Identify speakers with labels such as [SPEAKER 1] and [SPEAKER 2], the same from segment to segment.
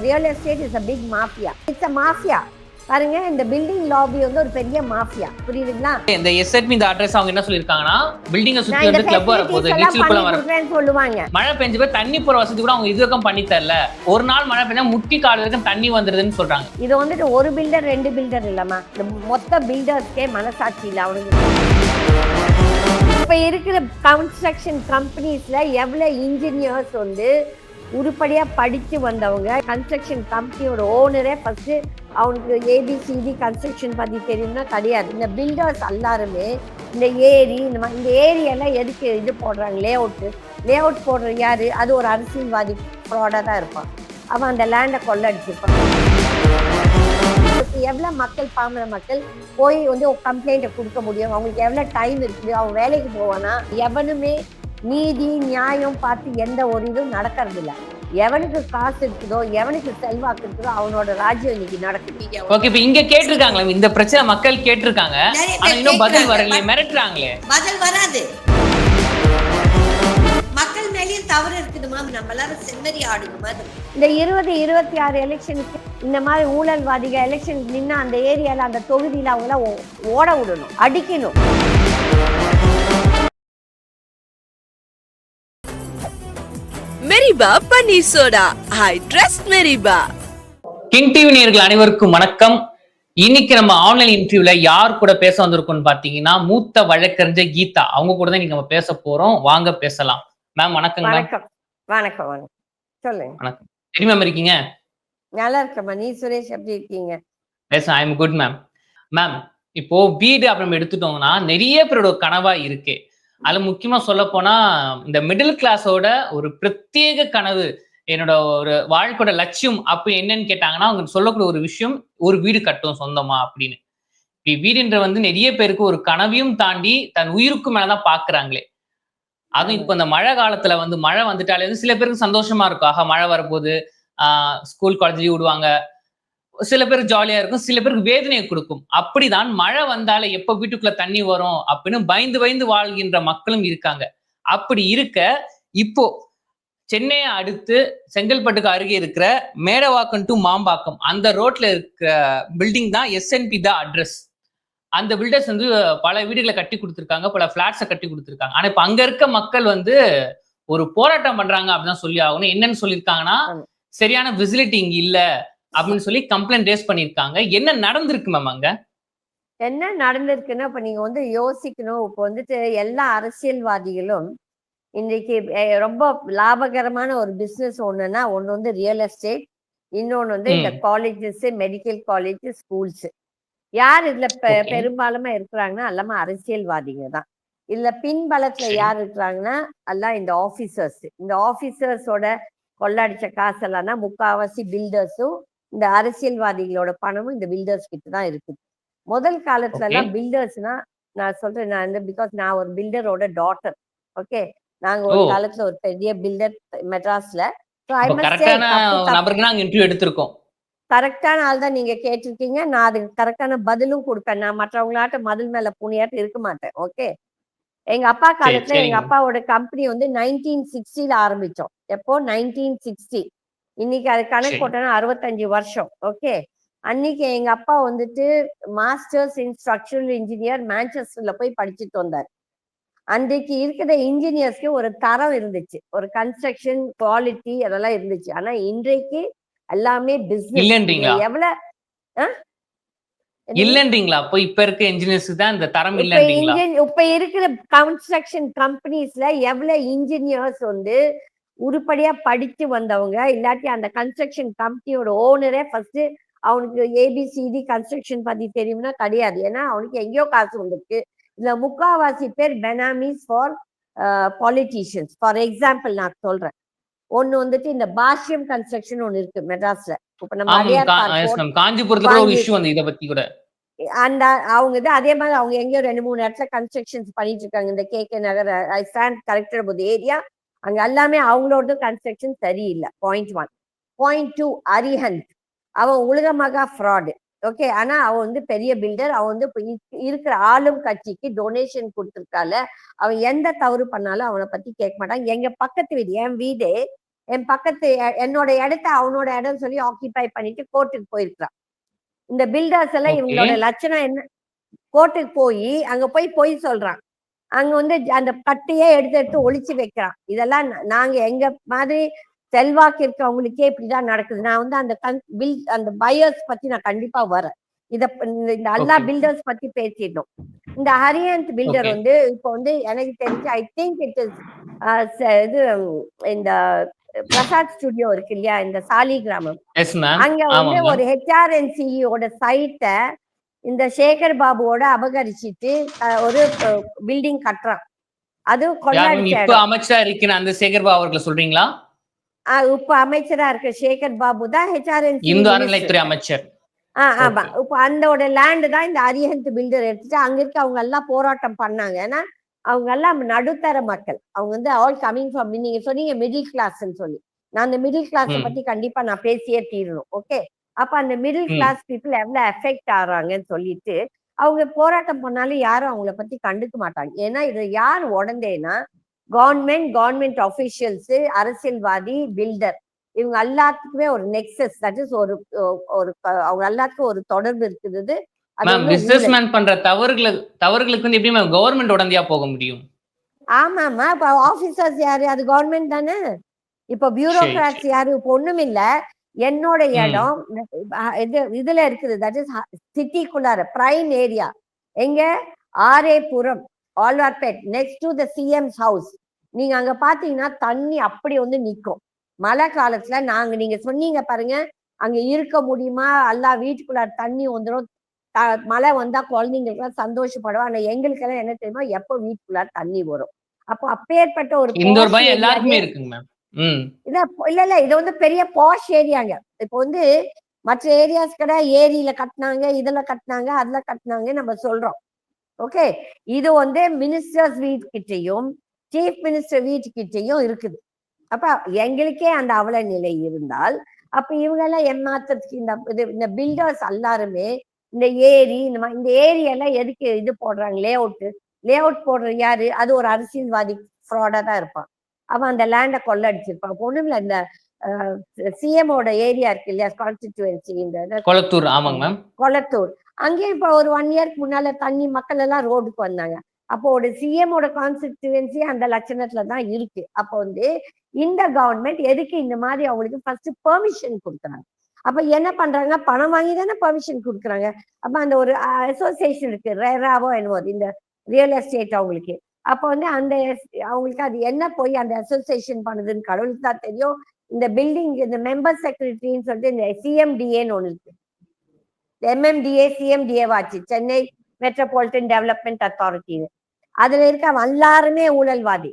[SPEAKER 1] Real estate is a big mafia. It's a mafia. பாருங்க, இந்த building lobby வந்து ஒரு பெரிய மாஃபியா. புரியுதுங்களா?
[SPEAKER 2] இந்த எஸ்எட்மி இந்த அட்ரஸ் அவங்க என்ன சொல்லிருக்காங்கன்னா, பில்டிங்க சுத்தி வந்து கிளப் வர போகுது, நீச்சல் குளம் வர
[SPEAKER 1] சொல்லுவாங்க.
[SPEAKER 2] மழை பெஞ்சு போய் தண்ணி போற வசதி கூட அவங்க இதுவரைக்கும் பண்ணி தரல. ஒரு நாள் மழை பெஞ்சா முட்டி கால் வரைக்கும் தண்ணி வந்துருதுன்னு சொல்றாங்க.
[SPEAKER 1] இது வந்துட்டு ஒரு பில்டர் 2 பில்டர் இல்லமா, மொத்த பில்டர்ஸ்க்கே மனசாட்சி இல்ல அவனுக்கு. இப்ப இருக்கிற கன்ஸ்ட்ரக்ஷன் கம்பெனிஸ்ல எவ்வளவு இன்ஜினியர்ஸ் வந்து உருப்படியா படிச்சு வந்தவங்க, கன்ஸ்ட்ரக்ஷன் கம்பெனியோட ஓனரே ஃபர்ஸ்ட் அவனுக்கு ஏபிசிடி கன்ஸ்ட்ரக்ஷன் பத்தி தெரியும்னா கிடையாது. இந்த பில்டர்ஸ் எல்லாருமே இந்த ஏரி இந்த ஏரியெல்லாம் எதுக்கு இது போடுறாங்க, லே அவுட் போடுறது யாரு? அது ஒரு அரசியல்வாதி ஃப்ராடா தான் இருப்பான். அவன் அந்த லேண்டை கொள்ளடிச்சிருப்பான். எவ்வளவு மக்கள், பாமர மக்கள் போய் வந்து கம்ப்ளைண்ட்டை கொடுக்க முடியும்? அவங்களுக்கு எவ்வளவு டைம் இருக்குது? அவன் வேலைக்கு போவானா? எவனுமே நீதி நியாயம் பார்த்து எந்த ஒரு இதுவும் நடக்கிறது இல்லை. எவனுக்கு காசு இருக்குதோ, எவனுக்கு செல்வாக்கு இருக்குதோ அவனோட ராஜ்யம் இன்னைக்கு நடக்குது.
[SPEAKER 2] ஓகே, இப்ப இங்க கேட்டிருக்காங்களே, இந்த பிரச்சனை மக்கள் கேட்டிருக்காங்க, ஆனா இன்னும் பதில் வரலையே, மிரட்டுறாங்களே.
[SPEAKER 1] பதில் வராது. மக்கள் மேலேயும் தவறு இருக்குதுமா, நம்ம எல்லாரும் செம்மறி ஆடுங்க மாதிரி. இந்த 2026 எலெக்ஷனுக்கு இந்த மாதிரி ஊழல்வாதிகள் எலெக்ஷன் நின்னா அந்த ஏரியால அந்த தொகுதியில அவங்கள ஓட விடணும், அடிக்கணும்.
[SPEAKER 3] மெரிபா பன்னீர் சோடா, ஐ ட்ரஸ்ட் மெரிபா.
[SPEAKER 2] கிங் டிவி நேயர்கள் அனைவருக்கும் வணக்கம். இன்னைக்கு நம்ம ஆன்லைன் இன்டர்வியூல யார் கூட பேச வந்திருக்கோம்னு பாத்தீங்கன்னா, மூத்த வழக்கறிஞர் கீதா, அவங்க கூட தான் நம்ம பேச போறோம். வாங்க பேசலாம். மேம் வணக்கம்.
[SPEAKER 1] வணக்கம் வணக்கம் வணக்கம். சொல்லுங்க.
[SPEAKER 2] வணக்கம். எப்படி மேம் இருக்கீங்க?
[SPEAKER 1] நல்லா இருக்கேம்மா. நீ சுரேஷ் எப்படி இருக்கீங்க?
[SPEAKER 2] Yes, I am good ma'am. Ma'am, இப்போ வீடு அப்படின்னு எடுத்துட்டோம்னா நிறைய பேரோட கனவா இருக்கு. அதுல முக்கியமா சொல்ல போனா இந்த மிடில் கிளாஸோட ஒரு பிரத்யேக கனவு, என்னோட ஒரு வாழ்க்கையோட லட்சியம் அப்ப என்னன்னு கேட்டாங்கன்னா, அவங்க சொல்லக்கூடிய ஒரு விஷயம், ஒரு வீடு கட்டும் சொந்தமா அப்படின்னு. வீடுன்ற வந்து நிறைய பேருக்கு ஒரு கனவையும் தாண்டி தன் உயிருக்கு மேலதான் பாக்குறாங்களே. அதுவும் இப்ப இந்த மழை காலத்துல வந்து மழை வந்துட்டாலே வந்து சில பேருக்கு சந்தோஷமா இருக்கும், ஆஹா மழை வரப்போகுது, ஸ்கூல் காலேஜ் லீவ் விடுவாங்க, சில பேருக்கு ஜாலியா இருக்கும், சில பேருக்கு வேதனையை கொடுக்கும். அப்படிதான் மழை வந்தாலே எப்ப வீட்டுக்குள்ள தண்ணி வரும் அப்படின்னு பயந்து பயந்து வாழ்கின்ற மக்களும் இருக்காங்க. அப்படி இருக்க இப்போ சென்னையை அடுத்து செங்கல்பட்டுக்கு அருகே இருக்கிற மேடவாக்கம் டு மாம்பாக்கம் அந்த ரோட்ல இருக்கிற பில்டிங் தான் எஸ்என்பி த அட்ரஸ். அந்த பில்டர்ஸ் வந்து பல வீடுகளை கட்டி கொடுத்துருக்காங்க, பல பிளாட்ஸை கட்டி கொடுத்துருக்காங்க. ஆனா இப்ப அங்க இருக்க மக்கள் வந்து ஒரு போராட்டம் பண்றாங்க அப்படின்னு சொல்லி ஆகணும். என்னன்னு சொல்லியிருக்காங்கன்னா, சரியான ஃபெசிலிட்டி இங்க இல்ல அப்படின்னு சொல்லி கம்ப்ளைண்ட் ரேஸ் பண்ணிருக்காங்க. என்ன நடந்திருக்கு மேம் அங்க?
[SPEAKER 1] என்ன நடந்திருக்குன்னா, இப்ப நீங்க வந்து யோசிக்கணும். இப்ப வந்துட்டு எல்லா அரசியல்வாதிகளும் இன்றைக்கு ரொம்ப லாபகரமான ஒரு பிசினஸ் ஒண்ணுன்னா, ஒண்ணு வந்து ரியல் எஸ்டேட், இன்னொன்னு வந்து இந்த காலேஜஸ், மெடிக்கல் காலேஜ், ஸ்கூல்ஸ். யார் இதுல பெரும்பாலுமா இருக்கிறாங்கன்னா எல்லாமே அரசியல்வாதிங்க தான். இதுல பின்பலத்துல யார் இருக்கிறாங்கன்னா எல்லாம் இந்த ஆபீசர்ஸ். இந்த ஆபீசர்ஸோட கொள்ளடிச்ச காசெல்லாம் தான் முக்காவாசி பில்டர்ஸும், இந்த அரசியல்வாதிகளோட பணமும் இந்த பில்டர்ஸ் கிட்ட தான் இருக்குது. முதல் காலத்துல எல்லாம் பில்டர்ஸ்னா, நான் சொல்றேன், நான் வந்து பிகாஸ் நான் ஒரு பில்டரோட டாட்டர். ஓகே, நாங்க ஒரு காலத்துல ஒரு பெரிய பில்டர் மெட்ராஸ்ல. கரெக்டான ஆள் தான் நீங்க கேட்டிருக்கீங்க. நான் அதுக்கு கரெக்டான பதிலும் கொடுப்பேன். நான் மற்றவங்களாட்ட மதில் மேல புனியாட்ட இருக்க மாட்டேன். ஓகே, எங்க அப்பா காலத்துல எங்க அப்பாவோட கம்பெனி வந்து 1960 ஆரம்பிச்சோம். எப்போ? 1960. இன்னைக்கு அது கணக்கு போட்டோன்னா 65 வருஷம். ஓகே, அன்னைக்கு எங்க அப்பா வந்துட்டு மாஸ்டர்ஸ் இன் ஸ்ட்ரக்சரல் இன்ஜினியர் மான்செஸ்டர்ல போய் படிச்சுட்டு வந்தார். அன்றைக்கு இருக்கிற இன்ஜினியர்ஸ்க்கு ஒரு தரம் இருந்துச்சு, ஒரு கன்ஸ்ட்ரக்ஷன் குவாலிட்டி அதெல்லாம் இருந்துச்சு. ஆனா இன்றைக்கு எல்லாமே பிசினஸ். எவ்வளவு
[SPEAKER 2] இல்லன்றீங்களா? அப்போ இப்ப இருக்க இன்ஜினியர்ஸ் தான் இந்த தரம் இல்லன்றீங்களா?
[SPEAKER 1] இப்ப இருக்கிற கன்ஸ்ட்ரக்ஷன் கம்பெனிஸ்ல எவ்வளவு இன்ஜினியர்ஸ் வந்து உருப்படியா படிச்சு வந்தவங்க, இல்லாட்டி அந்த கன்ஸ்ட்ரக்ஷன் கம்பெனியோட ஓனரே ஃபர்ஸ்ட் அவனுக்கு ஏபிசிடி கன்ஸ்ட்ரக்ஷன் பத்தி தெரியும்னா கிடையாது. ஏன்னா அவனுக்கு எங்கேயோ காசு வந்துருக்கு. இதுல முக்காவாசி பேர் பெனாமிஸ் ஃபார் பாலிட்டிஷியன்ஸ். ஃபார் எக்ஸாம்பிள் நான் சொல்றேன், ஒண்ணு வந்துட்டு இந்த பாஷ்யம் கன்ஸ்ட்ரக்ஷன் ஒண்ணு இருக்கு மெட்ராஸ்ல. இப்ப நம்ம
[SPEAKER 2] காஞ்சிபுரத்துல ஒரு இஷ்யூ வந்து இத பத்தி கூட
[SPEAKER 1] அந்த அவங்க இது அதே மாதிரி அவங்க எங்கேயோ 2-3 இடத்துல கன்ஸ்ட்ரக்ஷன்ஸ் பண்ணிட்டு இருக்காங்க. இந்த K Nagar, I stand corrected about area. அங்க எல்லாமே அவங்களோட கன்ஸ்ட்ரக்ஷன் சரியில்லை. பாயிண்ட் 1. பாயிண்ட் 2, அரிஹந்த் அவன் உலகமாக ஃப்ராடு. ஓகே, ஆனா அவன் வந்து பெரிய பில்டர். அவன் வந்து இருக்கிற ஆளும் கட்சிக்கு டொனேஷன் கொடுத்துருக்கால, அவன் எந்த தவறு பண்ணாலும் அவனை பத்தி கேட்க மாட்டான். எங்க பக்கத்து வீடு, என் வீடு என் பக்கத்து என்னோட இடத்த அவனோட இடம் சொல்லி ஆக்கிபை பண்ணிட்டு கோர்ட்டுக்கு போயிருக்கிறான். இந்த பில்டர்ஸ் எல்லாம்
[SPEAKER 2] ஓகே.
[SPEAKER 1] இவங்களோட லட்சணம் என்ன, கோர்ட்டுக்கு போய் அங்க போய் பொய் சொல்றான். அங்க வந்து அந்த கட்டையே எடுத்து எடுத்து ஒளிச்சு வைக்கிறான். இதெல்லாம் நாங்க எங்க மாதிரி செல்வாக்கு இருக்கவங்களுக்கே இப்படிதான் நடக்குது. நான் வந்து அந்த பையர்ஸ் பத்தி நான் கண்டிப்பா வரேன். இந்த எல்லா
[SPEAKER 2] ஓகே.
[SPEAKER 1] பில்டர்ஸ் பத்தி பேசிட்டோம். இந்த ஹரியன்த் பில்டர்
[SPEAKER 2] ஓகே.
[SPEAKER 1] வந்து இப்போ வந்து எனக்கு தெரிஞ்சு ஐ திங்க் இட் இஸ் இது இந்த பிரசாத் ஸ்டுடியோ இருக்கு இல்லையா, இந்த சாலிகிராமம்,
[SPEAKER 2] எஸ் மேம்.
[SPEAKER 1] அங்க
[SPEAKER 2] ஆமா
[SPEAKER 1] வந்து
[SPEAKER 2] மேம்.
[SPEAKER 1] ஒரு ஹெச்ஆர்என்சியோட சைட்டை இந்த சேகர் பாபுவோட அபகரிச்சிட்டு ஒரு பில்டிங் கட்டுறான். அது
[SPEAKER 2] யார் மேம்?
[SPEAKER 1] கொள்ளடிச்ச
[SPEAKER 2] இப்ப
[SPEAKER 1] இடம்.
[SPEAKER 2] அமைச்சரா இருக்கிற அந்த சேகர் பாபு அவர்களை சொல்றீங்களா?
[SPEAKER 1] இப்ப அமைச்சரா இருக்க சேகர் பாபு தான் ஹெச்ஆர்என்சி
[SPEAKER 2] இந்து
[SPEAKER 1] மினிஸ்டர்.
[SPEAKER 2] அறநிலைத்துறை அமைச்சர்.
[SPEAKER 1] ஆமா.
[SPEAKER 2] ஓகே.
[SPEAKER 1] இப்ப அந்தோட லேண்ட் தான் இந்த அரியஹந்த் பில்டர் எடுத்துட்டு அங்க இருக்க அவங்க எல்லாம் போராட்டம் பண்ணாங்க. ஏன்னா அவங்க எல்லாம் நடுத்தர மக்கள். அவங்க வந்து ஆல் கமிங் ஃப்ரம், நீங்க சொன்னீங்க மிடில் கிளாஸ்ன்னு சொல்லி. நான் அந்த மிடில் கிளாஸ
[SPEAKER 2] ம்.
[SPEAKER 1] பத்தி கண்டிப்பா நான் பேசியே தீரணும். ஓகே. அப்ப அந்த மிடில்
[SPEAKER 2] ம்.
[SPEAKER 1] கிளாஸ் பீப்புள் எவ்வளவு எஃபெக்ட் ஆறாங்கன்னு சொல்லிட்டு அவங்க போராட்டம் பண்ணாலும் யாரும் அவங்கள பத்தி கண்டுக்க மாட்டாங்க. ஏன்னா இது யார் உடந்தேன்னா கவர்மெண்ட் ஆபீஷியல்ஸ், அரசியல்வாதி, பில்டர், இவங்க எல்லாத்துக்குமே ஒரு நெக்ஸஸ், தட் இஸ் ஒரு அவங்க எல்லாத்துக்கும் ஒரு தொடர்பு இருக்குது. அது
[SPEAKER 2] மேம்,
[SPEAKER 1] வந்து ஊழல்.
[SPEAKER 2] பிசினஸ்மேன் பண்ற தவறுகளுக்கு வந்து எப்படி மேம் கவர்மெண்ட் உடந்தையா போக முடியும்?
[SPEAKER 1] ஆமாமா. இப்ப ஆபீசர்ஸ் யாரு? அது கவர்மெண்ட் தானே. இப்ப
[SPEAKER 2] சரி,
[SPEAKER 1] பியூரோகிராட்ஸ்
[SPEAKER 2] சரி.
[SPEAKER 1] யாரு? இப்ப ஒண்ணும் இல்ல. என்னோட
[SPEAKER 2] ம்.
[SPEAKER 1] இடம் இதுல இருக்குது, தட் இஸ் சிட்டிக்குள்ளார பிரைம் ஏரியா. எங்க? ஆரேபுரம், Alwarpet, next to the CM's house. நீங்க அங்க பாத்தீங்கன்னா தண்ணி அப்படி வந்து நிக்கும். மழை காலத்துல நீங்க சொன்னீங்க பாருங்க, அங்க இருக்க முடியுமா, எல்லா வீட்டுக்குள்ளார தண்ணி வந்துடும், மழை வந்தா குழந்தைங்களுக்கு எல்லாம் சந்தோஷப்படுவோம். ஆனா எங்களுக்கு எல்லாம் என்ன தெரியுமா, எப்போ வீட்டுக்குள்ளார தண்ணி வரும். அப்போ அப்பேற்பட்ட ஒரு
[SPEAKER 2] இந்த ஒரு
[SPEAKER 1] பாஷ்
[SPEAKER 2] பயம்
[SPEAKER 1] ஏரியாவே
[SPEAKER 2] எல்லாருக்குமே இருக்குங்க மேம். ம்.
[SPEAKER 1] இல்ல இது வந்து பெரிய பாஷ் ஏரியாங்க. இப்போ வந்து மற்ற ஏரியாஸ் கூட ஏரியில கட்டினாங்க, இதுல கட்டினாங்க, அதுல கட்டினாங்க நம்ம சொல்றோம். ஓகே. இது வந்து மினிஸ்டர்ஸ் வீட்டுக்கிட்டையும் சீஃப் மினிஸ்டர் வீட்டுக்கிட்டையும் இருக்குது. அப்ப எங்களுக்கே அந்த அவல நிலை இருந்தால் அப்ப இவங்க எல்லாம் ஏமாத்துறதுக்கு இந்த பில்டர்ஸ் எல்லாருமே இந்த ஏரி இந்த ஏரியெல்லாம் எதுக்கு இது போடுறாங்க, லே அவுட் போடுறது யாரு? அது ஒரு அரசியல்வாதி ஃப்ராடா தான் இருப்பான். அவன் அந்த லேண்டை கொள்ளடிச்சிருப்பான். ஒண்ணும் இல்ல, இந்த சிஎமோட ஏரியா இருக்கு இல்லையா, கான்ஸ்டிடியூன்சி, இந்த
[SPEAKER 2] கொளத்தூர். ஆமாங்க மேம்.
[SPEAKER 1] கொளத்தூர், அங்கேயும் இப்ப ஒரு 1 இயர்க்கு முன்னால தண்ணி மக்கள் எல்லாம் ரோடுக்கு வந்தாங்க. அப்போ ஒரு சிஎமோட கான்ஸ்டிடியூன்சி அந்த லட்சணத்துல தான் இருக்கு. அப்போ வந்து இந்த கவர்மெண்ட் எதுக்கு இந்த மாதிரி அவங்களுக்கு ஃபர்ஸ்ட் பெர்மிஷன் கொடுக்குறாங்க. அப்ப என்ன பண்றாங்க, பணம் வாங்கி தானே பெர்மிஷன் கொடுக்குறாங்க. அப்ப அந்த ஒரு அசோசியேஷன் இருக்கு, ரேராவோ என்னவோ, இந்த ரியல் எஸ்டேட் அவங்களுக்கு. அப்ப வந்து அவங்களுக்கு அது என்ன போய் அந்த அசோசியேஷன் பண்ணுதுன்னு கடவுளுக்கு தான் தெரியும். இந்த பில்டிங், இந்த மெம்பர் செக்ரட்டரின்னு சொல்லிட்டு இந்த சிஎம்டிஏன்னு ஒண்ணு இருக்கு. எம்எம்டிஏ சிஎம்டிஏ வாச்சு, சென்னை மெட்ரோபாலிட்டன் டெவலப்மெண்ட் அத்தாரிட்டி. அதுல இருக்க எல்லாருமே ஊழல்வாதி.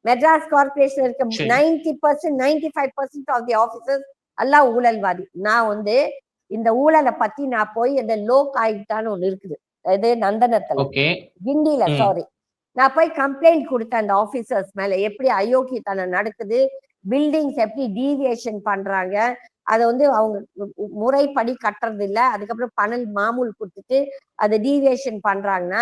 [SPEAKER 1] மெட்ராஸ் கார்பரேஷன் இருக்க 90%, 95% ஆஃப் தி ஆபீசர்ஸ் எல்லாம் ஊழல்வாதி. நான் வந்து இந்த ஊழலை பத்தி நான் போய் இந்த லோக் ஆயுக்தான்னு ஒண்ணு இருக்குது, இது நந்தனத்துல, கிண்டியில, சாரி, நான் போய் கம்ப்ளைண்ட் கொடுத்தேன் அந்த ஆபீசர்ஸ் மேல. எப்படி அயோக்கியத்தனம் நடக்குது, பில்டிங்ஸ் எப்படி டீவியேஷன் பண்றாங்க, அதை வந்து அவங்க முறைப்படி கட்டுறது இல்லை, அதுக்கப்புறம் பணல் மாமூல் கொடுத்துட்டு அதை டீவியேஷன் பண்றாங்கன்னா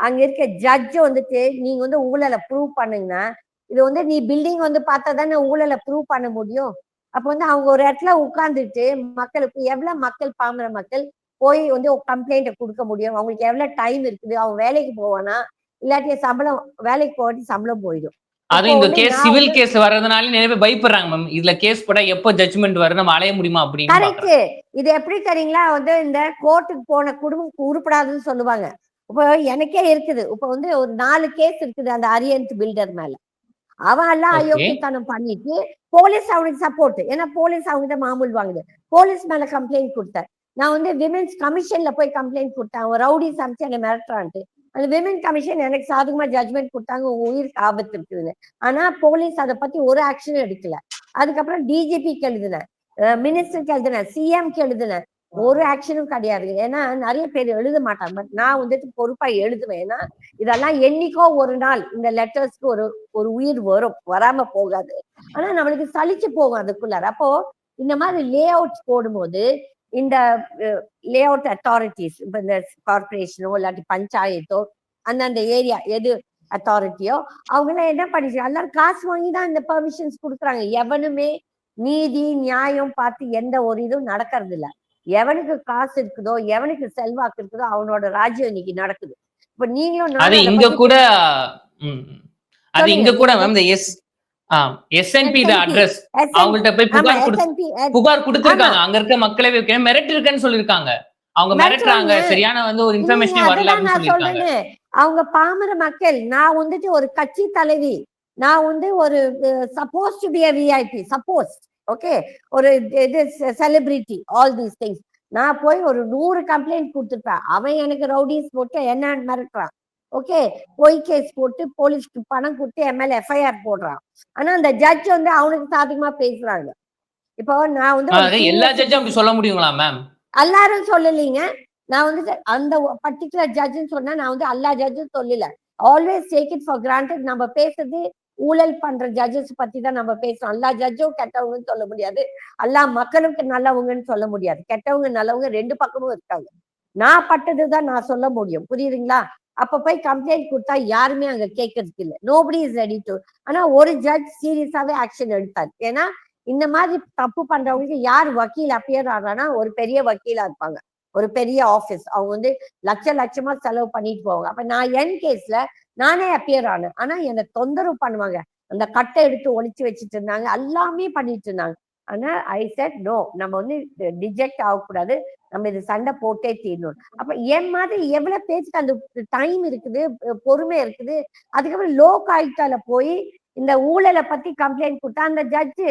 [SPEAKER 1] அங்க இருக்க ஜட்ஜ் வந்துட்டு நீங்க வந்து ஊழலை ப்ரூவ் பண்ணுங்கன்னா, இது வந்து நீ பில்டிங் வந்து பார்த்தா தானே ஊழலை ப்ரூவ் பண்ண முடியும். அப்ப வந்து அவங்க ஒரு இடத்துல உட்கார்ந்துட்டு மக்களுக்கு எவ்வளவு மக்கள், பாமர மக்கள் போய் வந்து கம்ப்ளைண்ட் கொடுக்க முடியும்? அவங்களுக்கு எவ்வளவு டைம் இருக்குது? அவன் வேலைக்கு போவானா, இல்லாட்டி சம்பளம், வேலைக்கு போகாட்டி சம்பளம் போயிடும்.
[SPEAKER 2] அது இந்த கேஸ் சிவில் கேஸ் வர்றதுனால நிறைய பேர் பயப்படுறாங்க மேம். இதுல கேஸ் போட எப்போ ஜட்ஜ்மெண்ட் வரும், நம்ம அலைய முடியுமா அப்படின்னு.
[SPEAKER 1] கரெக்ட். இது எப்படி தெரியுங்களா, வந்து இந்த கோர்ட்டுக்கு போன குடும்பம் உருப்படாதுன்னு சொல்லுவாங்க. இப்போ எனக்கே இருக்குது. இப்ப வந்து ஒரு 4 கேஸ் இருக்குது அந்த அரியன்த் பில்டர் மேல. அவன் எல்லாம் அயோக்கியத்தனம் பண்ணிட்டு போலீஸ் அவனுக்கு சப்போர்ட். ஏன்னா போலீஸ் அவங்ககிட்ட மாமூல் வாங்குது. போலீஸ் மேல கம்ப்ளைண்ட் கொடுத்தேன். நான் வந்து விமென்ஸ் கமிஷன்ல போய் கம்ப்ளைண்ட் கொடுத்தேன். அவன் ரவுடி சமைச்சு என்னை மிரட்டுறான்ட்டு. அந்த விமென் கமிஷன் எனக்கு சாதகமா ஜட்மெண்ட் கொடுத்தாங்க, உயிருக்கு ஆபத்து இருக்குதுன்னு. ஆனா போலீஸ் அதை பத்தி ஒரு ஆக்ஷனும் எடுக்கல. அதுக்கப்புறம் டிஜிபிக்கு எழுதினேன், மினிஸ்டருக்கு எழுதினேன், சிஎம்க்கு எழுதினேன், ஒரு ஆக்ஷனும் கிடையாது. ஏன்னா நிறைய பேர் எழுத மாட்டாங்க, பட் நான் வந்துட்டு பொறுப்பா எழுதுவேன். ஏன்னா இதெல்லாம் என்னைக்கோ ஒரு நாள் இந்த லெட்டர்ஸ்க்கு ஒரு உயிர் வரும், வராம போகாது. ஆனா நம்மளுக்கு சலிச்சு போகும் அதுக்குள்ளார. அப்போ இந்த மாதிரி லே அவுட்ஸ் போடும்போது இந்த லே அவுட் அத்தாரிட்டிஸ், இப்ப இந்த கார்பரேஷனோ இல்லாட்டி பஞ்சாயத்தோ அந்தந்த ஏரியா எது அத்தாரிட்டியோ அவங்க எல்லாம் என்ன பண்ணிச்சு, எல்லாரும் காசு வாங்கி தான் இந்த பெர்மிஷன்ஸ் கொடுக்குறாங்க. எவனுமே நீதி நியாயம் பார்த்து எந்த ஒரு இதுவும் நடக்கிறது இல்ல. எவனுக்கு காசு இருக்குதோ, எவனுக்கு செல்வாக்கு இருக்குதோ அவனோட ராஜ்யம் இன்னைக்கு நடக்குது. இப்ப நீங்களும்
[SPEAKER 2] அது
[SPEAKER 1] நானும் அதை
[SPEAKER 2] இங்க
[SPEAKER 1] பத்தி
[SPEAKER 2] கூட அது
[SPEAKER 1] சொல்லுங்க.
[SPEAKER 2] இங்க கூட
[SPEAKER 1] நீங்க
[SPEAKER 2] மேம் இந்த எஸ்என்பி
[SPEAKER 1] SNP
[SPEAKER 2] அட்ரஸ்
[SPEAKER 1] SNP
[SPEAKER 2] அவங்கள்ட்ட போய்
[SPEAKER 1] ஆமா
[SPEAKER 2] புகார்
[SPEAKER 1] ஆமா
[SPEAKER 2] கொடுத்திருக்காங்க. அங்க இருக்க மக்களவை மிரட்டு இருக்குன்னு சொல்லிருக்காங்க. அவங்க
[SPEAKER 1] மிரட்டுவாங்க.
[SPEAKER 2] மிரட்டுறாங்க, சரியான வந்து ஒரு
[SPEAKER 1] இல்லைங்க,
[SPEAKER 2] இன்ஃபர்மேஷன் வரல
[SPEAKER 1] அதுதான்
[SPEAKER 2] அப்படின்னு
[SPEAKER 1] நான்
[SPEAKER 2] சொல்லியிருக்காங்க.
[SPEAKER 1] சொல்றேன்னு. அவங்க பாமர மக்கள். நான் வந்துட்டு ஒரு கட்சி தலைவி, நான் வந்து ஒரு suppose to be a VIP, suppose okay, ஒரு இது செலிபிரிட்டி, ஆல் தீஸ் திங்ஸ். நான் போய் ஒரு 100 கம்ப்ளைண்ட் கொடுத்துருப்பேன். அவன் எனக்கு ரவுடிஸ் போட்டு என்ன மிரட்டுறான். ஓகே, பொய் கேஸ் போட்டு போலீஸ்க்கு பணம் கொடுத்து எம்எல்ஏ FIR போடுறான். ஆனா அந்த ஜட்ஜ் வந்து அவனுக்கு சாதகமா பேசுறாங்க. இப்போ நான் வந்து ஒரு
[SPEAKER 2] எல்லா
[SPEAKER 1] senior
[SPEAKER 2] ஜட்ஜும் அப்படி சொல்ல முடியுங்களா மேம்?
[SPEAKER 1] எல்லாரும் சொல்லலீங்க. நான் வந்து அந்த பர்டிகுலர் ஜட்ஜ்னு சொன்னா நான் வந்து எல்லா ஜட்ஜும் சொல்லல. Always take it for granted. நம்ம பேசுறது ஊழல் பண்ற ஜட்ஜஸ் பத்தி தான் நம்ம பேசுறோம். எல்லா ஜட்ஜும் கெட்டவங்கன்னு சொல்ல முடியாது, எல்லா மக்களுக்கு நல்லவங்கன்னு சொல்ல முடியாது. கெட்டவங்க நல்லவங்க ரெண்டு பக்கமும் இருக்காங்க. நான் பட்டதுதான் நான் சொல்ல முடியும், புரியுதுங்களா? அப்ப போய் கம்ப்ளைண்ட் கொடுத்தா யாருமே அங்க கேட்கறதுக்கு இல்லை. Nobody is ready to. ஆனா ஒரு ஜட்ஜ் சீரியஸாவே ஆக்ஷன் எடுத்தார். ஏன்னா இந்த மாதிரி தப்பு பண்றவங்களுக்கு யார் வக்கீல் அப்பியர் ஆறானா ஒரு பெரிய வக்கீலா இருப்பாங்க, ஒரு பெரிய ஆபீஸ். அவங்க வந்து லட்சமா செலவு பண்ணிட்டு போவாங்க. அப்ப நான் என் கேஸ்ல நானே அப்பியர் ஆனேன். ஆனா என்னை தொந்தரவு பண்ணுவாங்க. அந்த கட்டை எடுத்து ஒளிச்சு வச்சுட்டு இருந்தாங்க, எல்லாமே பண்ணிட்டு இருந்தாங்க. ஆனா ஐ செட் நோ, நம்ம வந்து டிஜெக்ட் ஆகக்கூடாது, நம்ம இது சண்டை போட்டே தீரணும். அப்ப என் மாதிரி எவ்வளவு பேருக்கு அந்த டைம் இருக்குது, பொறுமை இருக்குது. அதுக்கப்புறம் லோ காய்ட்டால போய் இந்த ஊழலை பத்தி கம்ப்ளைண்ட் கொடுத்தா அந்த ஜட்ஜு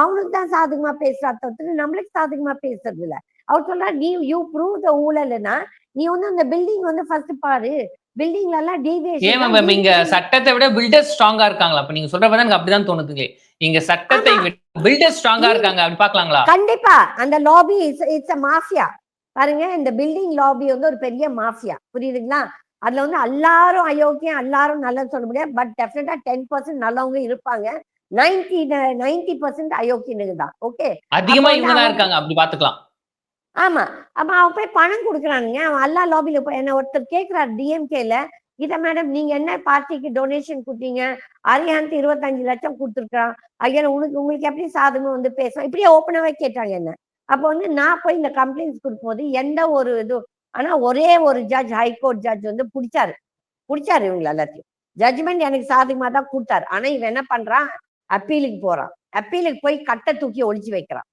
[SPEAKER 1] அவனுக்கு தான் சாதகமா பேசுறா தவிர்த்து நம்மளுக்கு சாதகமா பேசுறது இல்ல. அவர் சொல்றா, நீ யூ ப்ரூவ் த ஊழல்னா நீ வந்து அந்த பில்டிங் வந்து ஃபர்ஸ்ட் பாரு, பில்டிங்ல எல்லாம்
[SPEAKER 2] ஏன் மேம் இங்க சட்டத்தை விட பில்டர்ஸ் ஸ்ட்ராங்கா இருக்காங்களா? அப்ப நீங்க சொல்றப்ப எனக்கு அப்படிதான் தோணுதுங்களே. இங்க சட்டத்தை விட பில்டர்ஸ் ஸ்ட்ராங்கா இருக்காங்க, அப்படி பாக்கலாங்களா?
[SPEAKER 1] கண்டிப்பா. அந்த லாபி இட்ஸ் a மாஃபியா. பாருங்க, இந்த பில்டிங் லாபி வந்து ஒரு பெரிய மாஃபியா, புரியுதுங்களா? அதுல வந்து எல்லாரும் அயோக்கியம், எல்லாரும் நல்லது சொல்ல முடியாது. பட் டெஃபினட்டா 10% நல்லவங்க இருப்பாங்க. 90% அயோக்கியனுங்க தான். ஓகே,
[SPEAKER 2] அதிகமா இவங்க தான் இருக்காங்க, அப்படி பாத்துக்கலாம்.
[SPEAKER 1] ஆமா. அப்ப அவன் போய் பணம் கொடுக்குறானுங்க. அவன் எல்லா லாபில போய் என்ன ஒருத்தர் கேட்கிறார் டிஎம்கேல, இத மேடம் நீங்க என்ன பார்ட்டிக்கு டொனேஷன் கொடுத்தீங்க, அரியான்ட்டு 25 லட்சம் கொடுத்துருக்கான், ஐயா உங்களுக்கு எப்படி சாதகம் வந்து பேசுவோம், இப்படியே ஓப்பனாவே கேட்டாங்க என்ன. அப்ப வந்து நான் போய் இந்த கம்ப்ளைண்ட்ஸ் கொடுக்கும்போது எந்த ஒரு இது, ஆனா ஒரே ஒரு ஜட்ஜ், ஹைகோர்ட் ஜட்ஜ் வந்து பிடிச்சாரு இவங்க எல்லாத்தையும். ஜட்ஜ்மெண்ட் எனக்கு சாதகமா தான் கொடுத்தாரு. ஆனா இவன் என்ன பண்றான், அப்பீலுக்கு போறான். அப்பீலுக்கு போய் கட்டை தூக்கி ஒளிச்சு வைக்கிறான்.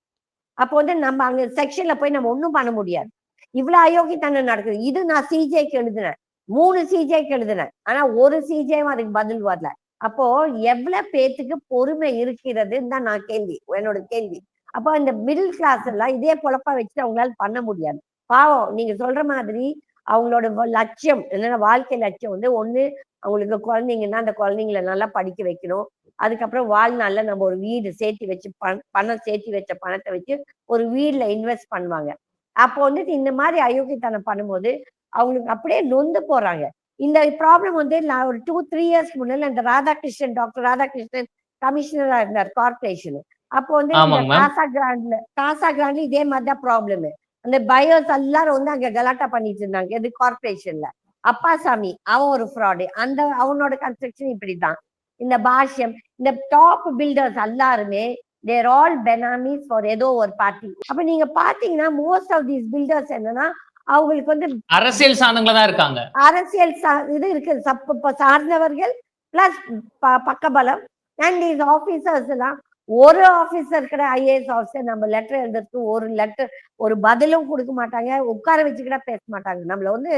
[SPEAKER 1] அப்போ வந்து நம்ம அங்க செக்ஷன்ல போய் நம்ம ஒண்ணும் பண்ண முடியாது. இவ்வளவு அயோக்கியத்தனம் நடக்குது. இது நான் சிஜேக்கு எழுதினேன், 3 சிஜேக்கு எழுதினேன். ஆனா ஒரு சிஜேவும் அதுக்கு பதில் வரல. அப்போ எவ்வளவு பேத்துக்கு பொறுமை இருக்கிறதுன்னு தான் நான் என்னோட கேள்வி. அப்போ இந்த மிடில் கிளாஸ் எல்லாம் இதே பொழப்பா வச்சுட்டு அவங்களால பண்ண முடியாது. பாவம், நீங்க சொல்ற மாதிரி அவங்களோட லட்சியம் என்னன்னா, வாழ்க்கை லட்சியம் வந்து ஒண்ணு அவங்களுக்கு குழந்தைங்கன்னா அந்த குழந்தைங்களை நல்லா படிக்க வைக்கணும். அதுக்கப்புறம் வாழ்நாள்ல நம்ம ஒரு வீடு சேர்த்து வச்சு பணம் சேர்த்து வச்ச பணத்தை வச்சு ஒரு வீடுல இன்வெஸ்ட் பண்ணுவாங்க. அப்போ வந்துட்டு இந்த மாதிரி அயோக்கியத்தனம் பண்ணும்போது அவங்களுக்கு அப்படியே நொந்து போறாங்க. இந்த ப்ராப்ளம் வந்து நான் ஒரு 2-3 இயர்ஸ் முன்னால இந்த டாக்டர் ராதாகிருஷ்ணன் கமிஷனரா இருந்தார் கார்பரேஷன். அப்போ வந்து இந்த காசா கிராண்ட்ல இதே மாதிரிதான் ப்ராப்ளம். அந்த பயோஸ் எல்லாரும் வந்து அங்க கலாட்டா பண்ணிட்டு இருந்தாங்க. இது கார்பரேஷன்ல அப்பாசாமி அவன் ஒரு ஃப்ராடு. அவனோட கன்ஸ்ட்ரக்ஷன் இப்படிதான். இந்த பாஷ்யம், இந்த டாப் பில்டர்ஸ் எல்லாருமே தேர் ஆல் பெனாமிஸ் ஃபார் ஏதோ ஒரு பார்ட்டி. அப்ப நீங்க பாத்தீங்கன்னா மோஸ்ட் ஆஃப் தீஸ் பில்டர்ஸ் என்னன்னா அவங்களுக்கு வந்து
[SPEAKER 2] அரசியல் சார்ந்தவங்களா தான் இருக்காங்க.
[SPEAKER 1] அரசியல் இது இருக்கு, சார்ந்தவர்கள் பிளஸ் பக்கபலம். அண்ட் தீஸ் ஆபீசர்ஸ் எல்லாம் ஒரு ஆபீசர் இருக்கிற IAS ஆபீசர் நம்ம லெட்டர் எழுதுறதுக்கு ஒரு பதிலும் கொடுக்க மாட்டாங்க, உட்கார வச்சுக்கிட்டா பேச மாட்டாங்க. நம்மள வந்து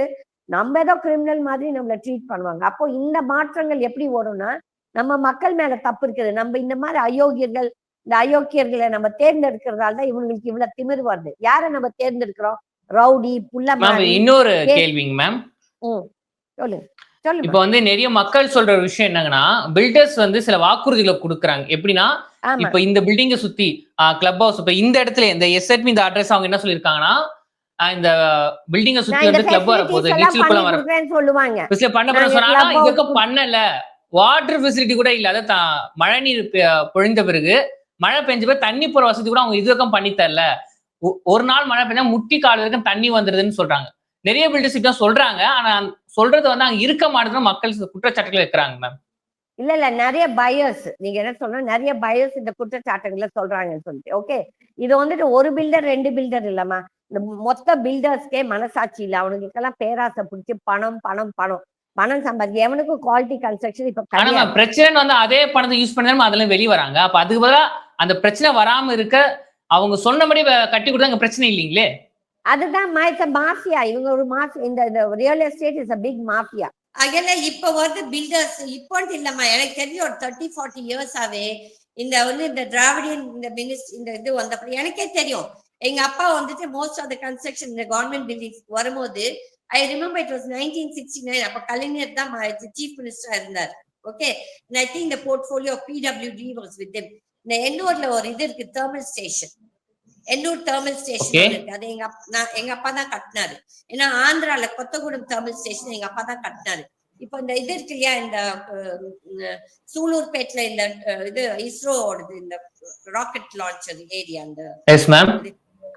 [SPEAKER 1] நம்ம ஏதோ கிரிமினல் மாதிரி நம்மள ட்ரீட் பண்ணுவாங்க. அப்போ இந்த மாற்றங்கள் எப்படி வரும்னா நம்ம மக்கள் மேல தப்பு இருக்குது. நம்ம இந்த மாதிரி அயோக்கியர்களை நம்ம தேர்ந்தெடுக்கிறதால தான் இவங்களுக்கு இவ்வளவு திமிரு வருது. யாரை நம்ம தேர்ந்தெடுக்கிறோம்? ரவுடி புள்ள மாதிரி.
[SPEAKER 2] இன்னொரு கேள்விங்க மேம்,
[SPEAKER 1] சொல்லுங்க.
[SPEAKER 2] இப்ப வந்து நிறைய மக்கள் சொல்ற விஷயம் என்னங்கன்னா, பில்டர்ஸ் வந்து சில வாக்குறுதிகளை கொடுக்குறாங்க. எப்படின்னா, இப்ப இந்த பில்டிங்கை சுத்தி கிளப் ஹவுஸ், இப்ப இந்த இடத்துல இந்த எஸ்எட்மி இந்த அட்ரஸ் அவங்க என்ன சொல்லியிருக்காங்கன்னா, இந்த பில்டிங்கை சுத்தி வந்து கிளப் வரப்போகுது, நீச்சல் குளம் பண்ண சொன்னாங்கன்னா இதுக்கும் பண்ணல. வாட்டர் ஃபெசிலிட்டி கூட இல்ல. அதாவது மழை நீர் பொழிந்த பிறகு மழை பெஞ்ச பிறகு தண்ணி போற வசதி கூட அவங்க இதுவரைக்கும் பண்ணி தரல. ஒரு நாள் மழை பெஞ்சா முட்டி கால் வரைக்கும் தண்ணி வந்துருதுன்னு சொல்றாங்க. நிறைய பில்டர்ஸ் இப்ப சொல்றாங்க. ஆனா சொல்றது வந்து அங்க இருக்க மாட்டேங்குது மக்கள் குற்றச்சாட்டுகள் இருக்கிறாங்க மேம்.
[SPEAKER 1] இல்ல நிறைய பையர்ஸ், நீங்க என்ன சொல்றோம், நிறைய பையர்ஸ் இந்த குற்றச்சாட்டுகளை சொல்றாங்கன்னு சொல்லிட்டு. ஓகே, இது வந்துட்டு ஒரு பில்டர் 2 பில்டர் இல்லம்மா, இந்த மொத்த பில்டர்ஸ்க்கே மனசாட்சி இல்ல. அவனுங்களுக்கெல்லாம் பேராசை பிடிச்சி பணம் பணம் பணம் பணம் சம்பாதிக்க. எவனுக்கும் குவாலிட்டி கன்ஸ்ட்ரக்ஷன் இப்ப
[SPEAKER 2] ஆனா
[SPEAKER 1] கிடையாது.
[SPEAKER 2] பிரச்சனை வந்து அதே பணத்தை யூஸ் பண்ணாம அதுல வெளிய வராங்க. அப்ப அதுக்கு பதிலா அந்த பிரச்சனை வராம இருக்க அவங்க சொன்னபடி கட்டி கொடுத்தா பிரச்சனை இல்லீங்களே.
[SPEAKER 1] அதுதான் மாஃபியா. இவங்க ஒரு மாஃபியா. இந்த real estate is a big mafia. அகல இப்ப வந்து பில்டர்ஸ் இப்போன்ட்டு இல்லம்மா, எனக்கு தெரிஞ்ச ஒரு 30-40 இயர்ஸாவே இந்த வந்து இந்த திராவிடியன் இந்த மினிஸ்ட் இந்த இது வந்தப்ப எனக்கே தெரியும். எங்க அப்பா வந்துட்டு மோஸ்ட் ஆஃப் த கன்ஸ்ட்ரக்ஷன் இந்த கவர்மெண்ட் பில்டிங்ஸ் வரும்போது ஐ ரிமெம்பர் இட் வாஸ் 1969. அப்ப கலைஞர் தான் சீஃப் மினிஸ்டரா இருந்தார். ஓகே, ஐ திங்க் இந்த portfolio PWD was with him. இந்த எண்ணூர்ல ஒரு இது இருக்கு, thermal station, Ennore thermal station இருக்கு. அது எங்க அப்பா தான் கட்டினாரு. ஏன்னா ஆந்திரால கொத்தகுடம் தெர்மல் ஸ்டேஷன் எங்க அப்பா தான் கட்டினாரு. இப்ப இந்த இது இருக்கு இல்லையா, இந்த சூலூர்பேட்ல இந்த இது இஸ்ரோவோடது இந்த ராக்கெட் லான்ச்சர் ஏரியா,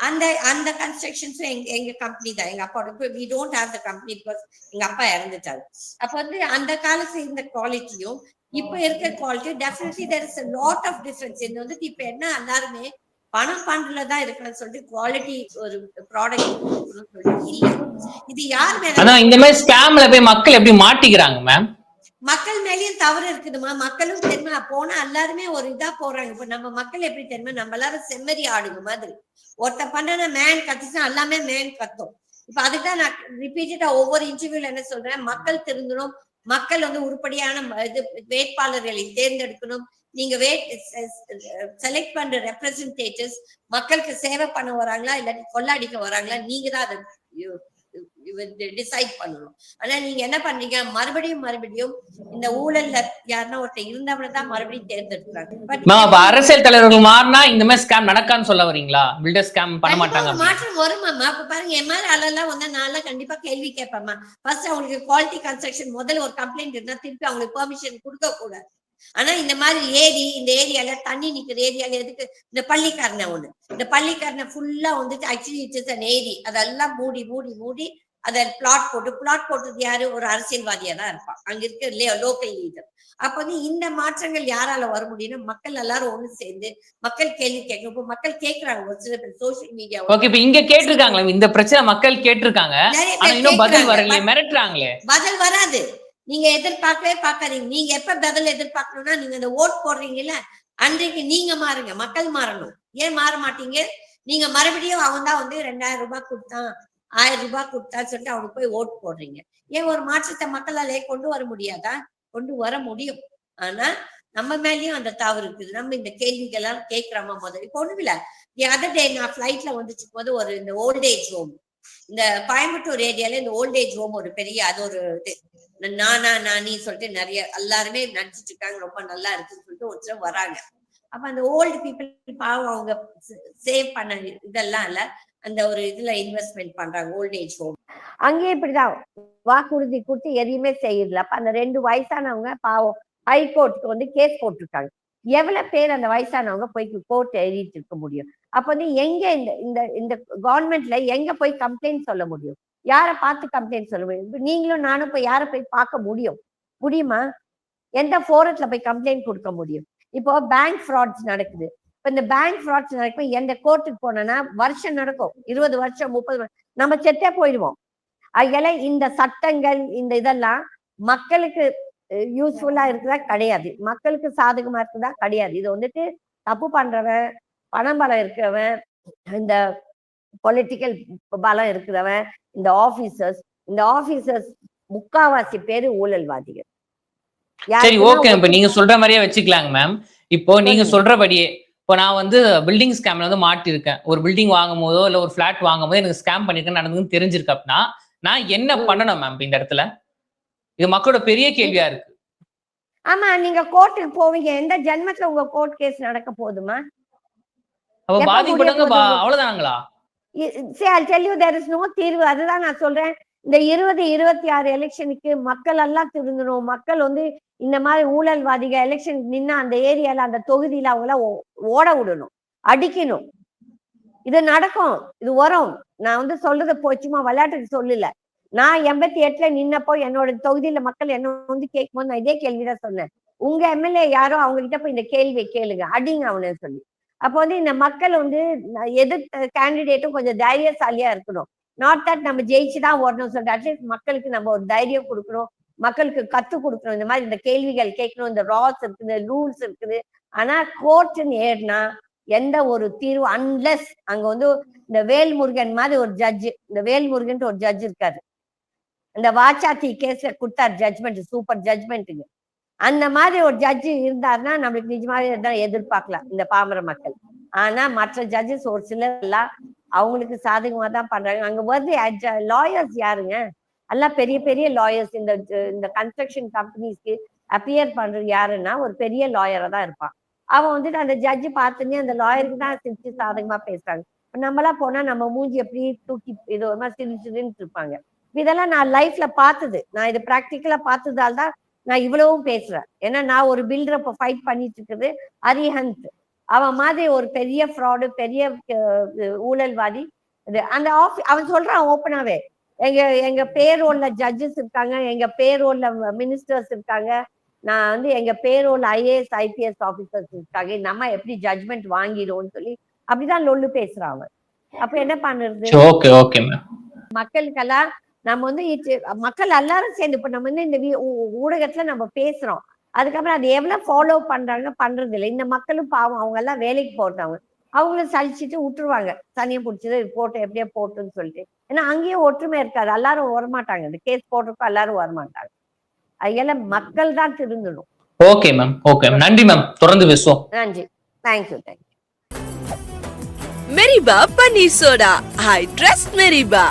[SPEAKER 1] அந்த அந்த கன்ஸ்ட்ரக்ஷன்ஸ் எங்க கம்பெனி தான். எங்க அப்பா we don't have the company because எங்க அப்பா இறந்துட்டாரு. அப்ப வந்து அந்த காலத்துல இருந்த குவாலிட்டியும் இப்ப இருக்க quality definitely there is a lot of difference. இது வந்து இப்ப என்ன எல்லாருமே பணம் பண்றதுலதான் இருக்குன்னு சொல்லிட்டு குவாலிட்டி ஒரு ப்ராடக்ட் இல்ல. இது யார் மேல?
[SPEAKER 2] அதான் இந்த மாதிரி ஸ்கேம்ல போய் மக்கள் எப்படி மாட்டிக்கிறாங்க மேம்?
[SPEAKER 1] மக்கள் மேலயும் தவறு இருக்குதுமா. மக்களும் தெரியுமா போனா எல்லாருமே ஒரு இதா போறாங்க. இப்ப நம்ம மக்கள் எப்படி தெரியுமா, நம்ம எல்லாரும் செம்மறி ஆடுங்க மாதிரி. ஒருத்த பண்ண மேன் கத்துச்சுன்னா எல்லாமே மேன் கத்தும். இப்ப அதுதான் நான் ரிப்பீட்டடா ஒவ்வொரு இன்டர்வியூல என்ன சொல்றேன், மக்கள் திருந்தணும், மக்கள் வந்து உருப்படியான இது வேட்பாளர்களை தேர்ந்தெடுக்கணும். நீங்க செலக்ட் பண்ற ரெப்ரசன்டேட்டிவ்ஸ் மக்களுக்கு சேவை பண்ண வராங்களா இல்லாட்டி கொள்ளாடிக்க வராங்களா, நீங்க தான் அதை டிசைட் பண்ணணும். ஆனா நீங்க என்ன பண்றீங்க, மறுபடியும் இந்த ஊழல்ல யாருன்னா ஒருத்தர் இருந்தவனை தான் மறுபடியும் தேர்ந்தெடுக்கிறாங்க.
[SPEAKER 2] அரசியல் தலைவர்கள் மாறினா இந்த மாதிரி ஸ்கேம் நடக்கான்னு சொல்ல வரீங்களா? பில்டர் ஸ்கேம் பண்ண மாட்டாங்க,
[SPEAKER 1] மாற்றம் வருமாமா. அப்ப பாருங்க, என் மேல ஆளெல்லாம் வந்து நான் கண்டிப்பா கேள்வி கேட்பேம்மா. ஃபர்ஸ்ட் அவங்களுக்கு குவாலிட்டி கன்ஸ்ட்ரக்ஷன் முதல்ல ஒரு கம்ப்ளைண்ட் இருந்தா திருப்பி அவங்களுக்கு பெர்மிஷன் கொடுக்க கூடாது. ஆனா இந்த மாதிரி இந்த ஏரியால தண்ணி நிக்கிற ஏரியால எதுக்கு இந்த பள்ளிக்காரனை இந்த பள்ளிக்காரனை ஃபுல்லா வந்துட்டு ஆக்சுவலி இட் இஸ் an ஏரி, அதெல்லாம் மூடி அத பிளாட் போட்டது யாரு? ஒரு அரசியல்வாதியா தான் இருப்பான், அங்க இருக்க லோக்கல் லீடர். அப்ப வந்து இந்த மாற்றங்கள் யாரால வர முடியும்னா மக்கள் எல்லாரும் ஒண்ணு சேர்ந்து மக்கள் கேள்வி கேட்கணும். இப்ப மக்கள் கேட்கறாங்க, ஒரு சில பேர் சோசியல் மீடியா.
[SPEAKER 2] ஓகே, இப்ப இங்க கேட்டிருக்காங்களா இந்த பிரச்சனை? மக்கள் கேட்டிருக்காங்க, ஆனா இன்னும் பதில் வரலையே, மிரட்டுறாங்களே.
[SPEAKER 1] பதில் வராது, நீங்க எதிர்பார்க்கவே பார்க்காதீங்க. நீங்க எப்ப பதில் எதிர்பார்க்கணும்னா நீங்க இந்த ஓட் போடுறீங்கல்ல அன்றைக்கு நீங்க மாறுங்க, மக்கள் மாறணும். ஏன் மாற மாட்டீங்க? நீங்க மறுபடியும் அவன் தான் வந்து 2000 ரூபாய் கொடுத்தான் 1000 ரூபாய் கொடுத்தான்னு சொல்லிட்டு அவனுக்கு போய் ஓட் போடுறீங்க. ஏன் ஒரு மாற்றத்தை மக்களாலே கொண்டு வர முடியாதா? கொண்டு வர முடியும். ஆனா நம்ம மேலயும் அந்த தவறு இருக்குது. நம்ம இந்த கேள்விகள் எல்லாம் கேட்கிறோமா முதல்ல? இப்போ ஒண்ணும் இல்ல, அதர் டே நான் பிளைட்ல வந்துச்சு போது ஒரு இந்த ஓல்டேஜ் ஹோம், இந்த கோயம்புத்தூர் ஏரியால இந்த ஓல்டேஜ் ஹோம் ஒரு பெரிய அது ஒரு நானி சொல்லிட்டு நிறைய எல்லாருமே நடிச்சிட்டு இருக்காங்க, ரொம்ப நல்லா இருக்குன்னு சொல்லிட்டு ஒரு சிலர் வராங்க. அப்ப அந்த ஓல்டு பீப்புள் பாவம், அவங்க சேவ் பண்ண இதெல்லாம் இல்ல, அந்த ஒரு இதுல இன்வெஸ்ட்மெண்ட் பண்றாங்க ஓல்டேஜ் ஹோம். அங்கேயே இப்படிதான் வாக்குறுதி கொடுத்து எதையுமே செய்யல. அப்ப அந்த 2 வயசானவங்க பாவம் ஹைகோர்ட்டுக்கு வந்து கேஸ் போட்டிருக்காங்க. எவ்வளவு பேர் அந்த வயசானவங்க போய் கோர்ட் எழுதிட்டு இருக்க முடியும்? அப்ப வந்து எங்க இந்த இந்த கவர்மெண்ட்ல எங்க போய் கம்ப்ளைண்ட் சொல்ல முடியும்? யாரை பார்த்து கம்ப்ளைண்ட் சொல்ல முடியும்? நீங்களும் நானும் போய் யாரை போய் பார்க்க முடியுமா? எந்த போரத்துல போய் கம்ப்ளைண்ட் கொடுக்க முடியும்? இப்போ பேங்க் ஃப்ராட்ஸ் நடக்குது. இப்ப இந்த பேங்க் ஃப்ராட்ஸ் நடக்கும், எந்த கோர்ட்டுக்கு போனோம்னா வருஷம் நடக்கும், 20 வருஷம் 30 வருஷம், நம்ம செத்தே போயிடுவோம். அதனால இந்த சட்டங்கள் இந்த இதெல்லாம் மக்களுக்கு யூஸ்ஃபுல்லா இருக்குதா? கிடையாது. மக்களுக்கு சாதகமா இருக்குதா? கிடையாது. இது வந்துட்டு தப்பு பண்றவன், பணம் பலம் இருக்கிறவன், இந்த பொலிட்டிக்கல் பலம் இருக்கிறவன், இந்த ஆபீசர்ஸ் முக்காவாசி பேரு ஊழல்வாதிகள்.
[SPEAKER 2] சரி, ஓகே, இப்ப நீங்க சொல்ற மாதிரியே வச்சுக்கலாங்க மேம். இப்போ நீங்க சொல்றபடியே இப்போ நான் வந்து பில்டிங் ஸ்கேம்ல வந்து மாட்டிருக்கேன். ஒரு பில்டிங் வாங்கும் போதோ இல்ல ஒரு பிளாட் வாங்கும் போதோ எனக்கு ஸ்கேம் பண்ணிருக்கேன்னு நடந்ததுன்னு தெரிஞ்சிருக்கு அப்படின்னா நான் என்ன பண்ணணும் மேம் இந்த இடத்துல? இது மக்களோட பெரிய கேள்வியா இருக்கு.
[SPEAKER 1] ஆமா, நீங்க கோர்ட்டுக்கு போவீங்க. எந்த ஜென்மத்துல உங்க கோர்ட் கேஸ் நடக்க போகுதுமா?
[SPEAKER 2] அப்ப பாதிக்கப்பட்டவங்க அவ்வளவுதாங்களா?
[SPEAKER 1] See, I'll tell you, there is no தீர்வு. அதுதான் நான் சொல்றேன். இந்த 2026 எலெக்ஷனுக்கு மக்கள் எல்லாம் திருந்தணும். மக்கள் வந்து இந்த மாதிரி ஊழல்வாதிகள் எலெக்ஷன் நின்னா அந்த ஏரியால அந்த தொகுதியில அவங்கள ஓட விடணும், அடிக்கணும். இது நடக்கும், இது வரும். நான் வந்து சொல்றது சும்மா விளையாட்டுக்கு சொல்லல. நான் 88ல நின்னப்போ என்னோட தொகுதியில மக்கள் என்ன வந்து கேட்கும்போது நான் இதே கேள்விதான் சொன்னேன். உங்க எம்எல்ஏ யாரோ அவங்க கிட்ட போய் இந்த கேள்வியை கேளுங்க, அடிங்க அவனை சொல்லி. அப்போ வந்து இந்த மக்கள் வந்து எதிர்த்த கேண்டிடேட்டும் கொஞ்சம் தைரியசாலியா இருக்கணும். நாட் தட் நம்ம ஜெயிச்சுதான் வரணும் சொல்லிட்டு, அட்லீஸ்ட் மக்களுக்கு நம்ம ஒரு தைரியம் கொடுக்கணும், மக்களுக்கு கத்து கொடுக்கணும். இந்த மாதிரி இந்த கேள்விகள் கேட்கணும், இந்த ராஸ் இருக்குது, ரூல்ஸ் இருக்குது. ஆனா கோர்ட்டுன்னு ஏறினா எந்த ஒரு தீர்வு, அன்லெஸ் அங்க வந்து இந்த வேல்முருகன் மாதிரி ஒரு ஜட்ஜ், இந்த வேல்முருகன் ஒரு ஜட்ஜ் இருக்காரு, இந்த வாச்சாத்தி கேஸ்ல கொடுத்தாரு ஜட்ஜ்மெண்ட், சூப்பர் ஜட்ஜ்மெண்ட்டுங்க. அந்த மாதிரி ஒரு ஜட்ஜு இருந்தாருன்னா நம்மளுக்கு நிஜமாவே தான் எதிர்பார்க்கலாம் இந்த பாமர மக்கள். ஆனா மற்ற ஜட்ஜஸ் ஒரு சிலர் எல்லாம் அவங்களுக்கு சாதகமா தான் பண்றாங்க. அங்க வந்து லாயர்ஸ் யாருங்க, எல்லாம் பெரிய பெரிய லாயர்ஸ். இந்த கன்ஸ்ட்ரக்ஷன் கம்பெனிஸ்க்கு அப்பியர் பண்றது யாருன்னா ஒரு பெரிய லாயரா தான் இருப்பான். அவன் வந்துட்டு அந்த ஜட்ஜு பார்த்துன்னு அந்த லாயருக்கு தான் சிரிச்சு சாதகமா பேசுறாங்க. நம்மளாம் போனா நம்ம மூஞ்சி எப்படி தூக்கி இது ஒரு மாதிரி சிரிச்சுன்னு இருப்பாங்க. இதெல்லாம் நான் லைஃப்ல பார்த்தது, நான் இது பிராக்டிக்கலா பார்த்ததால் தான் நான் இவ்வளவும் பேசுறேன். ஏன்னா நான் ஒரு பில்டரை இப்போ ஃபைட் பண்ணிட்டு இருக்குது அரிஹந்த். அவன் மாதிரி ஒரு பெரிய ஃப்ராடு, பெரிய ஊழல்வாதி. அந்த அவன் சொல்றான் ஓப்பனாவே, எங்க பேரோல்ல ஜட்ஜஸ் இருக்காங்க, எங்க பேரோல்ல மினிஸ்டர்ஸ் இருக்காங்க, நான் வந்து எங்க பேரோல்ல ஐஏஎஸ் ஐபிஎஸ் ஆபீசர்ஸ் இருக்காங்க, நம்ம எப்படி ஜட்ஜ்மெண்ட் வாங்கிடுவோம்னு சொல்லி அப்படிதான் லொல்லு பேசுறான் அவன். அப்ப என்ன பண்ணுறது? மக்களுக்கெல்லாம் நம்ம வந்து மக்கள் எல்லாரும் சேர்ந்து இப்ப நம்ம வந்து இந்த ஊடகத்துல நம்ம பேசுறோம், அதுக்கப்புறம் அதை எவ்வளவு ஃபாலோ பண்றாங்க பண்றது இல்லை. இந்த மக்களும் பாவம், அவங்க எல்லாம் வேலைக்கு போறவங்க, அவங்களும் சலிச்சுட்டு விட்டுருவாங்க, தனியா பிடிச்சது போட்டு எப்படியா போட்டுன்னு சொல்லிட்டு. ஏன்னா அங்கேயும் ஒற்றுமை இருக்காது, எல்லாரும் வரமாட்டாங்க, இந்த கேஸ் போடுறப்ப எல்லாரும் வரமாட்டாங்க. அதெல்லாம் மக்கள் தான் திருந்தணும்.
[SPEAKER 2] ஓகே மேம், ஓகே நன்றி மேம், தொடர்ந்து பேசுவோம்.
[SPEAKER 1] நன்றி, thank you.
[SPEAKER 3] Meriba Paneer Soda. I trust Meriba.